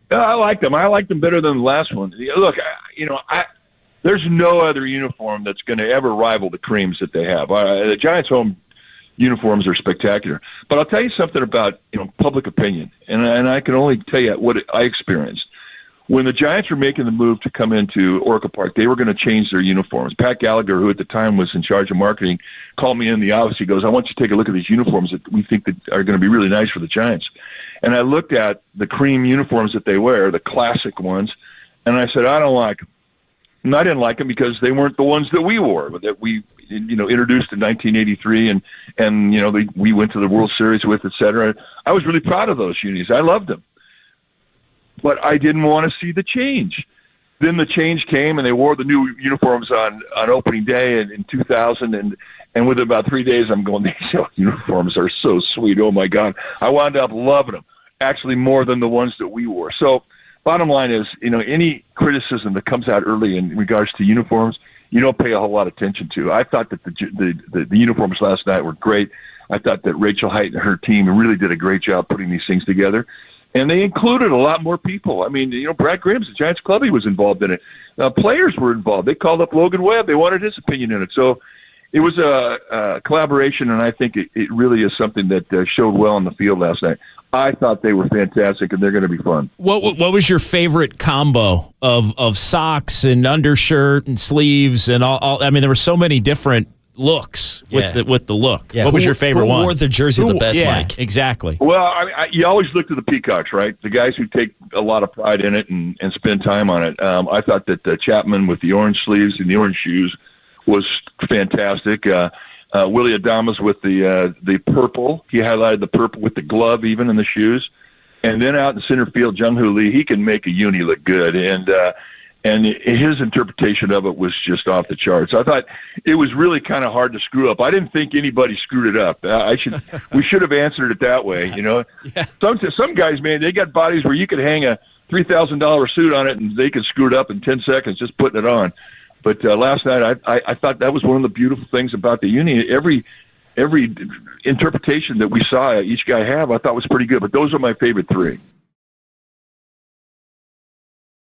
I like them. I like them better than the last one. Look, there's no other uniform that's going to ever rival the creams that they have. The Giants' home uniforms are spectacular. But I'll tell you something about public opinion, and I can only tell you what I experienced. When the Giants were making the move to come into Oracle Park, they were going to change their uniforms. Pat Gallagher, who at the time was in charge of marketing, called me in the office. He goes, I want you to take a look at these uniforms that we think that are going to be really nice for the Giants. And I looked at the cream uniforms that they wear, the classic ones, and I said, I don't like them. And I didn't like them because they weren't the ones that we wore, that we introduced in 1983 and we went to the World Series with, et cetera. I was really proud of those unis. I loved them. But I didn't want to see the change. Then the change came, and they wore the new uniforms on opening day in 2000, and within about 3 days, I'm going, these uniforms are so sweet. Oh, my God. I wound up loving them, actually more than the ones that we wore. So bottom line is, any criticism that comes out early in regards to uniforms, you don't pay a whole lot of attention to. I thought that the uniforms last night were great. I thought that Rachel Height and her team really did a great job putting these things together. And they included a lot more people. I mean, Brad Graham's the Giants club. He was involved in it. Players were involved. They called up Logan Webb. They wanted his opinion in it. So it was a collaboration, and I think it really is something that showed well on the field last night. I thought they were fantastic, and they're going to be fun. What was your favorite combo of socks and undershirt and sleeves and all? I mean, there were so many different looks with the look. Yeah. What was your favorite one? Who wore the jersey the best, Mike? Exactly. Well, you always look to the Peacocks, right? The guys who take a lot of pride in it and spend time on it. I thought that Chapman with the orange sleeves and the orange shoes was fantastic. Willie Adamas with the purple. He highlighted the purple with the glove even in the shoes. And then out in center field, Jung-Hoo Lee, he can make a uni look good. And his interpretation of it was just off the charts. I thought it was really kind of hard to screw up. I didn't think anybody screwed it up. We should have answered it that way, Yeah. Some guys, man, they got bodies where you could hang a $3,000 suit on it and they could screw it up in 10 seconds just putting it on. But last night, I thought that was one of the beautiful things about the uni. Every interpretation that we saw each guy have, I thought was pretty good. But those are my favorite three.